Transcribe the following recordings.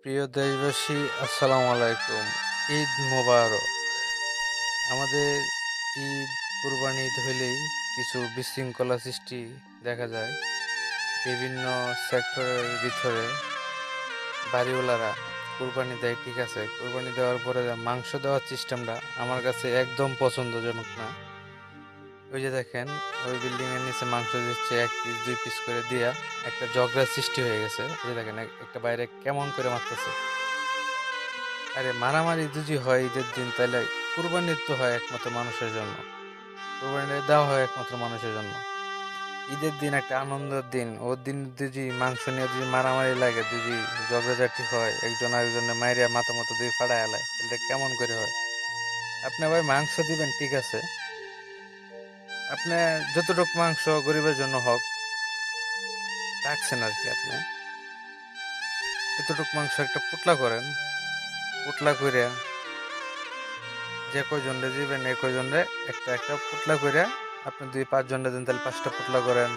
প্রিয় দেশবাসী, আসসালামু আলাইকুম। ঈদ মোবারক। আমাদের ঈদ, কুরবানি ঈদ হইলেই কিছু বিশৃঙ্খলা সৃষ্টি দেখা যায়। বিভিন্ন সেক্টরের ভিতরে বাড়িওয়ালারা কুরবানি দেয়, ঠিক আছে। কুরবানি দেওয়ার পরে যে মাংস দেওয়ার সিস্টেমটা আমার কাছে একদম পছন্দজনক না। ওই যে দেখেন, ওই বিল্ডিং এর নিচে মাংস দিচ্ছে 1 পিস 2 পিস করে দিয়া একটা ঝগড়ার সৃষ্টি হয়ে গেছে। ওই যে দেখেন, একটা বাইরে কেমন করে মারতেছে। আরে মারামারি যদি হয় ঈদের দিন, তাহলে কুরবানির তো হয় একমাত্র মানুষের জন্য। কুরবানি দেওয়া হয় একমাত্র মানুষের জন্য। ঈদের দিন একটা আনন্দের দিন, ওর দিন যদি মাংস নিয়ে যদি মারামারি লাগে, যদি ঝগড়াঝাটি হয়, একজন আরেকজনের মাইরিয়া মাথা মতো যদি ফাড়ায় আলায়, এটা কেমন করে হয়? আপনি ভাই মাংস দিবেন, ঠিক আছে, আপনি যতটুকু মাংস গরিবের জন্য হোক রাখছেন আর কি, আপনি এতটুকু মাংস একটা পুতলা করেন। পুতলা করে যে কয়জনরে দিবেন এই কয়জনরে একটা একটা পুতলা করে আপনি 2-5 জনরে দেন, তাহলে 5টা পুতলা করেন।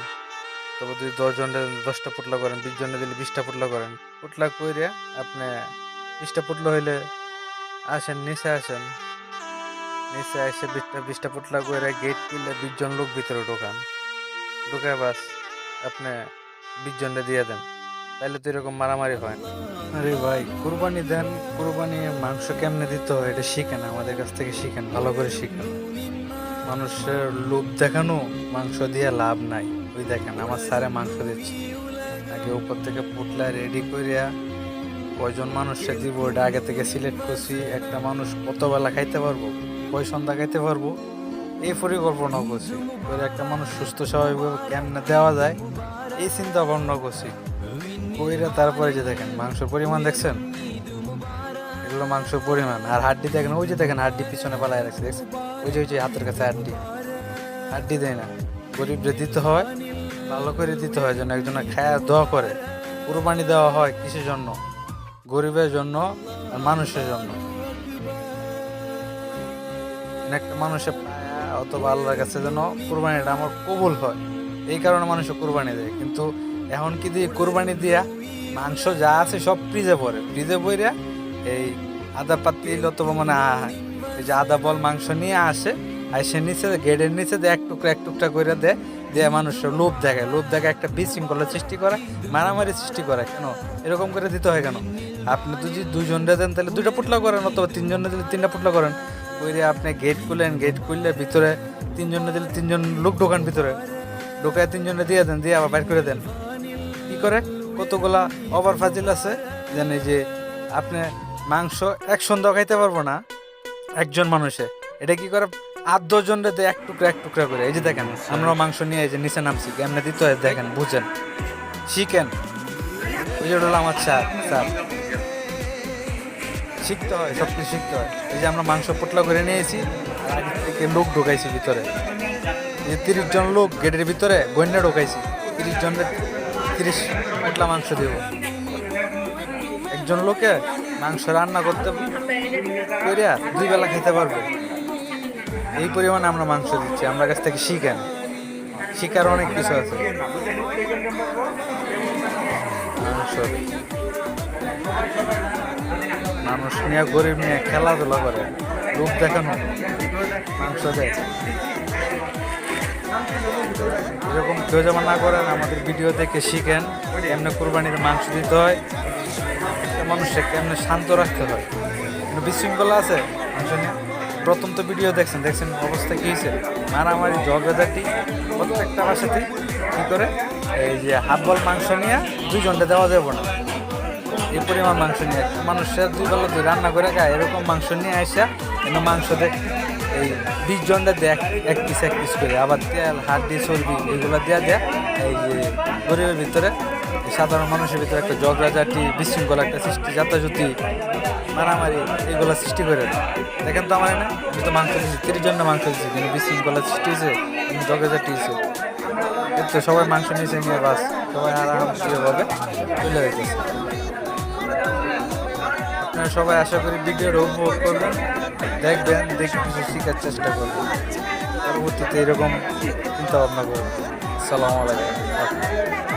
তারপর যদি 10 জনরে দেন 10টা পুতলা করেন, 20 জনরে দিলে 20টা পুতলা করেন। পুতলা করে আপনি 20টা পুতলা হইলে আসেন, নিচে আসেন, নিচে এসে 20টা পুতলা করে গেট খুলে 20 জন লোক ভিতরে ঢোকান। ঢুকায় বাস আপনি 20 জনরে দিয়ে দেন, তাইলে তো এরকম মারামারি হয় না। আরে ভাই, কুরবানি দেন, কুরবানি মাংস কেমনে দিতে হয় এটা শিখেন, আমাদের কাছ থেকে শিখেন, ভালো করে শিখেন। মানুষের লোভ দেখানো মাংস দিয়ে লাভ নাই। ওই দেখেন আমার স্যারে মাংস দিচ্ছে, আগে উপর থেকে পুটলা রেডি করিয়া কয়জন মানুষকে দিব ওটা আগে থেকে সিলেক্ট করছি। একটা মানুষ কত বেলা খাইতে পারবো, কয় সন্ধ্যা খাইতে পারবো, এই পরিকল্পনা করছি। করে একটা মানুষ সুস্থ স্বাভাবিকভাবে কেমনে দেওয়া যায় এই চিন্তা ভাবনা করছি। কইরা তারপরে যে দেখেন মাংসের পরিমাণ দেখছেন, এগুলো মাংসের পরিমাণ। আর হাড্ডি দেখেন, ওই যে দেখেন হাড্ডি পিছনে পালায় রাখছে, দেখছেন? ওই যে হাতের কাছে হাড্ডি, হাড্ডি দেয় না। গরিবরে দিতে হয়, ভালো করে দিতে হয়, যেন একজনে খায়া দোয়া করে। কুরবানি দেওয়া হয় কিসের জন্য? গরিবের জন্য আর মানুষের জন্য। একটা মানুষের পায়া অথবা আল্লাহর কাছে যেন কুরবানিটা আমার কবুল হয়, এই কারণে মানুষ কুরবানি দেয়। কিন্তু এখন কি দিয়ে কুরবানি দিয়া মাংস যা আছে সব ফ্রিজে পড়ে, ফ্রিজে পড়ে এই আদা পাতিল অথবা মানে এই যে আদা বল মাংস নিয়ে আসে, আর সে নিচে গেটের নিচে দিয়ে এক টুকরা করে দেয়, দিয়ে মানুষের লোভ দেখায়, লোভ দেখায় একটা বিশৃঙ্খলা সৃষ্টি করে, মারামারি সৃষ্টি করে। কেন এরকম করে দিতে হয় কেন? আপনি যদি 2 জনরে দেন তাহলে 2টা পুটলা করেন, অথবা 3 জনরে দিলে 3টা পুটলা করেন। কইরে আপনি গেট খুলেন, গেট খুললে ভিতরে 3 জনে দিলে 3 জন লোক ঢোকান ভিতরে, ঢোকায় 3 জনে দিয়ে দেন, দিয়ে আবার বাইর করে দেন। কি করে কতগুলা ওভার ফাজিল আছে যেন, এই যে আপনি মাংস এক সন্ধ্যা খাইতে পারবো না একজন মানুষে, এটা কি করে 8-10 জনরে দেয় এক টুকরা করে। এই যে দেখেন আমরা মাংস নিয়ে এই যে নিচে নামছি, কেমনে দিতে হয় দেখেন, বুঝেন, শিখেন। ওই যে হলো আমার চাপ শিখতে হয়, সব কিছু শিখতে হয়। এই যে আমরা মাংস পোটলা করে নিয়েছি, আর আগে থেকে লোক ঢোকাইছি ভিতরে, এই যে 30 জন লোক গেটের ভিতরে গন্যা ঢোকাইছি। 30 জনের 30 পোটলা মাংস দেব। একজন লোকে মাংস রান্না করতে করিয়া 2 বেলা খেতে পারবে, এই পরিমাণে আমরা মাংস দিচ্ছি। আমরা কাছ থেকে শিখেন, শিখার অনেক কিছু আছে। মাংস মানুষ নিয়ে, গরিব নিয়ে খেলাধুলা করে, লোক দেখানো, মাংস দেয়। এরকম কেউ যেমন না করেন, আমাদের ভিডিও দেখে শিখেন কেমনে কোরবানিতে মাংস দিতে হয়, একটা মানুষকে কেমনে শান্ত রাখতে হয়। কিন্তু বিশৃঙ্খলা আছে মাংস নিয়ে। প্রথম তো ভিডিও দেখছেন অবস্থা কী হয়েছে, মারামারি ঝগড়াঝাটি প্রত্যেকটা বাসাতে। কী করে এই যে হাফ বল মাংস নিয়ে 2 জনটা দেওয়া যাবো না, এই পরিমাণ মাংস নিয়ে মানুষের 2 বেলা 2 রান্না করে খায়। এরকম মাংস নিয়ে আসা কিন্তু মাংস দেয় এই 20 জনটা দেয় এক পিস করে, আবার তেল হাড্ডি চর্বি এগুলো দেওয়া দেয়। এই যে গরিবের ভিতরে, সাধারণ মানুষের ভিতরে একটা ঝগড়াঝাটি, বিশৃঙ্খলা একটা সৃষ্টি, যাতায়াতি, মারামারি এগুলো সৃষ্টি করে দেয়। দেখেন তো আমার না, আমি তো মাংস দিচ্ছি, 30 জনটা মাংস দিচ্ছি, কিন্তু বিশৃঙ্খলা সৃষ্টি হয়েছে, কিন্তু ঝগড়াঝাটি হয়েছে। কিন্তু সবাই মাংস নিয়েছে নিয়ে বাস সবাই আরামভাবে চলে যেতেছে। আপনারা সবাই আশা করি ভিডিওটা উপভোগ করবেন, দেখবেন, দেখে কিছু শেখার চেষ্টা করবেন, পরবর্তীতে এরকম চিন্তা ভাবনা করবেন। আসসালামু আলাইকুম।